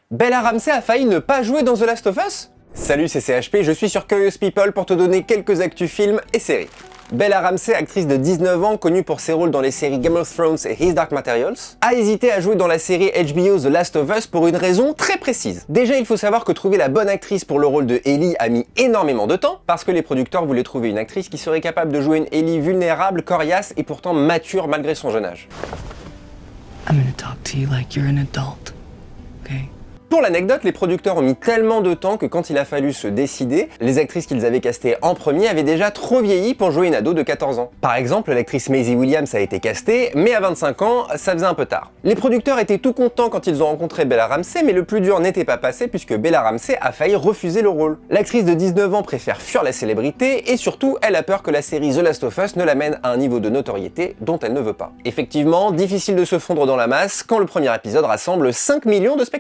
Bella Ramsey a failli ne pas jouer dans The Last of Us? Salut, c'est CHP, je suis sur Curious People pour te donner quelques actus films et séries. Bella Ramsey, actrice de 19 ans, connue pour ses rôles dans les séries Game of Thrones et His Dark Materials, a hésité à jouer dans la série HBO The Last of Us pour une raison très précise. Déjà, il faut savoir que trouver la bonne actrice pour le rôle de Ellie a mis énormément de temps, parce que les producteurs voulaient trouver une actrice qui serait capable de jouer une Ellie vulnérable, coriace et pourtant mature malgré son jeune âge. I'm gonna talk to you like you're an adult, okay? Pour l'anecdote, les producteurs ont mis tellement de temps que quand il a fallu se décider, les actrices qu'ils avaient castées en premier avaient déjà trop vieilli pour jouer une ado de 14 ans. Par exemple, l'actrice Maisie Williams a été castée, mais à 25 ans, ça faisait un peu tard. Les producteurs étaient tout contents quand ils ont rencontré Bella Ramsey, mais le plus dur n'était pas passé puisque Bella Ramsey a failli refuser le rôle. L'actrice de 19 ans préfère fuir la célébrité et surtout, elle a peur que la série The Last of Us ne l'amène à un niveau de notoriété dont elle ne veut pas. Effectivement, difficile de se fondre dans la masse quand le premier épisode rassemble 5 millions de spectateurs.